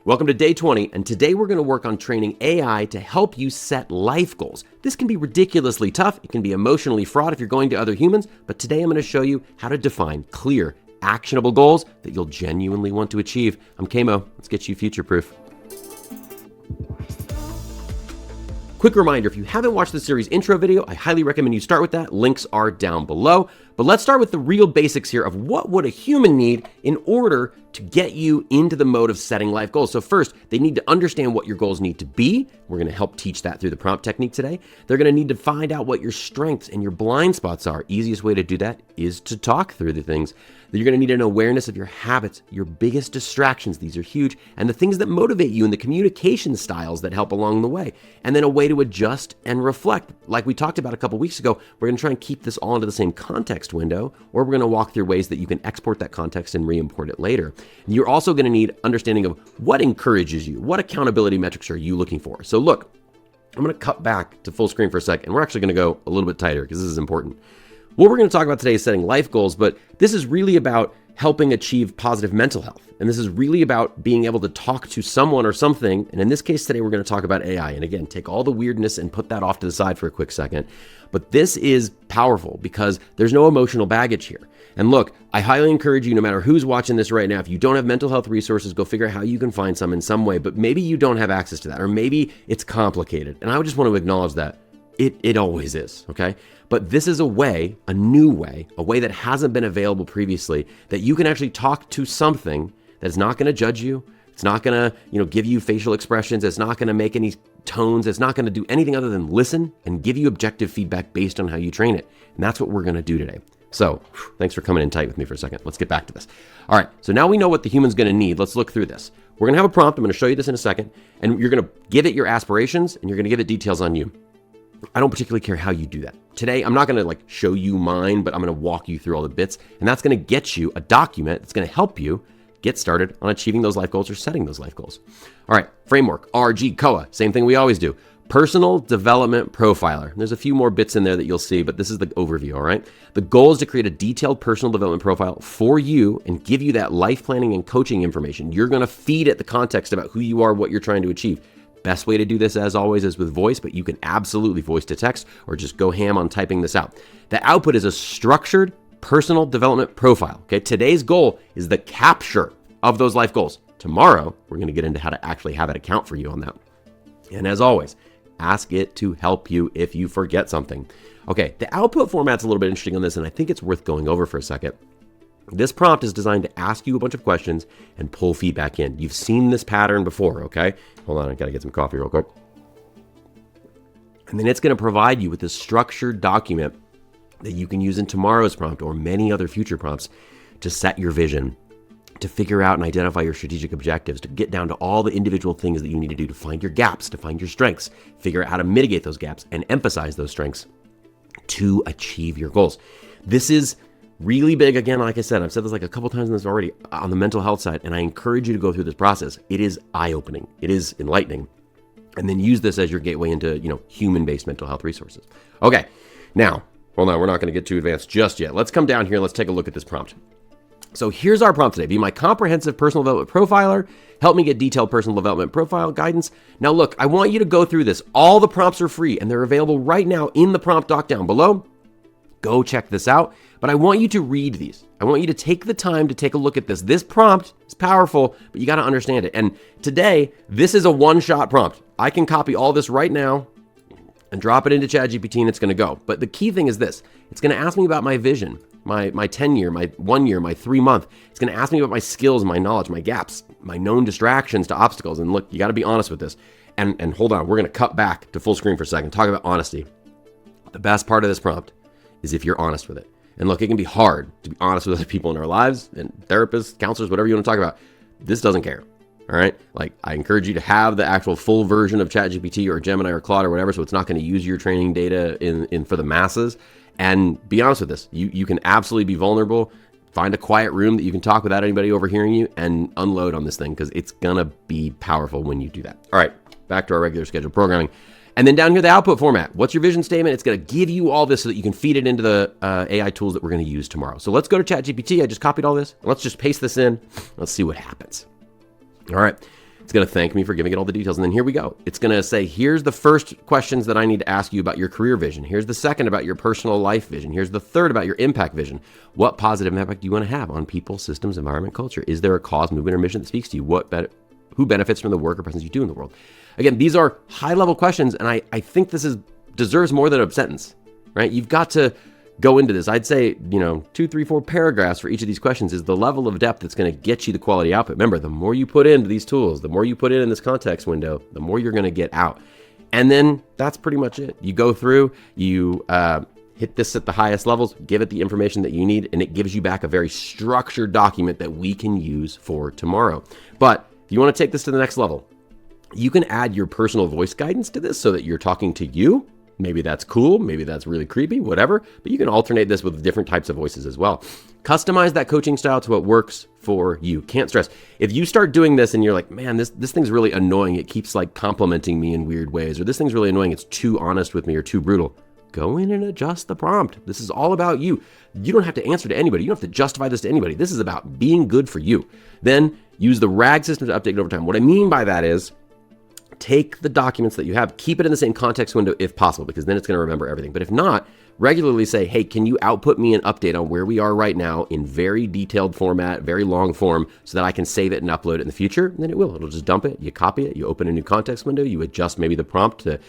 Welcome to day 20, and today we're going to work on training AI to help you set life goals. This can be ridiculously tough. It can be emotionally fraught if you're going to other humans, but today I'm going to show you how to define clear, actionable goals that you'll genuinely want to achieve. I'm Kamo. Let's get you future-proof. Quick reminder, if you haven't watched the series intro video, I highly recommend you start with that. Links are down below. But let's start with the real basics here of what would a human need in order to get you into the mode of setting life goals. So first, they need to understand what your goals need to be. We're going to help teach that through the prompt technique today. They're going to need to find out what your strengths and your blind spots are. Easiest way to do that is to talk through the things. You're going to need an awareness of your habits, your biggest distractions. These are huge. And the things that motivate you and the communication styles that help along the way. And then a way to adjust and reflect. Like we talked about a couple weeks ago, we're going to try and keep this all into the same context window, or we're going to walk through ways that you can export that context and re-import it later. And you're also going to need understanding of what encourages you. What accountability metrics are you looking for? So look, I'm going to cut back to full screen for a sec, and we're actually going to go a little bit tighter because this is important. What we're going to talk about today is setting life goals, but this is really about helping achieve positive mental health. And this is really about being able to talk to someone or something. And in this case today, we're going to talk about AI. And again, take all the weirdness and put that off to the side for a quick second. But this is powerful because there's no emotional baggage here. And look, I highly encourage you, no matter who's watching this right now, if you don't have mental health resources, go figure out how you can find some in some way. But maybe you don't have access to that, or maybe it's complicated. And I would just want to acknowledge that. It always is, okay? But this is a way, a new way, a way that hasn't been available previously, that you can actually talk to something that's not going to judge you. It's not going to, give you facial expressions. It's not going to make any tones. It's not going to do anything other than listen and give you objective feedback based on how you train it. And that's what we're going to do today. So thanks for coming in tight with me for a second. Let's get back to this. All right, so now we know what the human's going to need. Let's look through this. We're going to have a prompt. I'm going to show you this in a second. And you're going to give it your aspirations, and you're going to give it details on you. I don't particularly care how you do that. Today, I'm not going to show you mine, but I'm going to walk you through all the bits, and that's going to get you a document that's going to help you get started on achieving those life goals or setting those life goals. All right, framework, RG, COA, same thing we always do. Personal Development Profiler. There's a few more bits in there that you'll see, but this is the overview, all right? The goal is to create a detailed personal development profile for you and give you that life planning and coaching information. You're going to feed it the context about who you are, what you're trying to achieve. Best way to do this, as always, is with voice, but you can absolutely voice to text or just go ham on typing this out. The output is a structured personal development profile. Okay, today's goal is the capture of those life goals. Tomorrow, we're going to get into how to actually have it account for you on that. And as always, ask it to help you if you forget something. Okay, the output format's a little bit interesting on this, and I think it's worth going over for a second. This prompt is designed to ask you a bunch of questions and pull feedback in. You've seen this pattern before, okay? Hold on, I gotta get some coffee real quick. And then it's gonna provide you with this structured document that you can use in tomorrow's prompt or many other future prompts to set your vision, to figure out and identify your strategic objectives, to get down to all the individual things that you need to do to find your gaps, to find your strengths, figure out how to mitigate those gaps and emphasize those strengths to achieve your goals. This is really big. Again, like I said, I've said this a couple times in this already on the mental health side, and I encourage you to go through this process. It is eye-opening. It is enlightening. And then use this as your gateway into, human-based mental health resources. Okay, now, hold on, we're not going to get too advanced just yet. Let's come down here and let's take a look at this prompt. So here's our prompt today. Be my comprehensive personal development profiler. Help me get detailed personal development profile guidance. Now look, I want you to go through this. All the prompts are free, and they're available right now in the prompt doc down below. Go check this out. But I want you to read these. I want you to take the time to take a look at this. This prompt is powerful, but you got to understand it. And today, this is a one-shot prompt. I can copy all this right now and drop it into ChatGPT, and it's going to go. But the key thing is this. It's going to ask me about my vision, my 10-year, my 1 year, my 3-month. It's going to ask me about my skills, my knowledge, my gaps, my known distractions to obstacles. And look, you got to be honest with this. And hold on, we're going to cut back to full screen for a second. Talk about honesty. The best part of this prompt is if you're honest with it. And look, it can be hard to be honest with other people in our lives, and therapists, counselors, whatever you want to talk about. This doesn't care, all right? I encourage you to have the actual full version of ChatGPT or Gemini or Claude or whatever, so it's not going to use your training data in for the masses. And be honest with this. You can absolutely be vulnerable. Find a quiet room that you can talk without anybody overhearing you and unload on this thing, because it's going to be powerful when you do that. All right, back to our regular scheduled programming. And then down here, the output format. What's your vision statement? It's going to give you all this so that you can feed it into the AI tools that we're going to use tomorrow. So let's go to ChatGPT. I just copied all this. Let's just paste this in. Let's see what happens. All right. It's going to thank me for giving it all the details. And then here we go. It's going to say, here's the first questions that I need to ask you about your career vision. Here's the second about your personal life vision. Here's the third about your impact vision. What positive impact do you want to have on people, systems, environment, culture? Is there a cause, movement, or mission that speaks to you? Who benefits from the work or presence you do in the world? Again, these are high-level questions, and I think this deserves more than a sentence, right? You've got to go into this. I'd say, 2, 3, 4 paragraphs for each of these questions is the level of depth that's going to get you the quality output. Remember, the more you put into these tools, the more you put in this context window, the more you're going to get out. And then that's pretty much it. You go through, you hit this at the highest levels, give it the information that you need, and it gives you back a very structured document that we can use for tomorrow. But if you want to take this to the next level, you can add your personal voice guidance to this so that you're talking to you. Maybe that's cool, maybe that's really creepy, whatever, but you can alternate this with different types of voices as well. Customize that coaching style to what works for you. Can't stress. If you start doing this and you're like, man, this thing's really annoying, it keeps like complimenting me in weird ways, or this thing's really annoying, it's too honest with me or too brutal, go in and adjust the prompt. This is all about you. You don't have to answer to anybody. You don't have to justify this to anybody. This is about being good for you. Then use the RAG system to update it over time. What I mean by that is, take the documents that you have, keep it in the same context window if possible, because then it's going to remember everything. But if not, regularly say, hey, can you output me an update on where we are right now in very detailed format, very long form, so that I can save it and upload it in the future? And then it will. It'll just dump it. You copy it. You open a new context window. You adjust maybe the prompt to,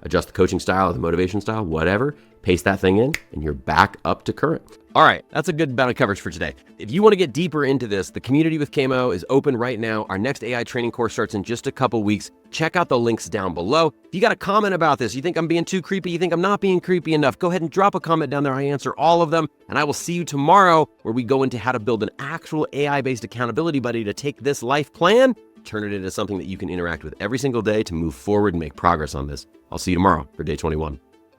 adjust the coaching style, the motivation style, whatever. Paste that thing in, and you're back up to current. All right, that's a good amount of coverage for today. If you want to get deeper into this, the community with Camo is open right now. Our next AI training course starts in just a couple weeks. Check out the links down below. If you got a comment about this, you think I'm being too creepy, you think I'm not being creepy enough, go ahead and drop a comment down there. I answer all of them, and I will see you tomorrow where we go into how to build an actual AI-based accountability buddy to take this life plan, turn it into something that you can interact with every single day to move forward and make progress on this. I'll see you tomorrow for day 21.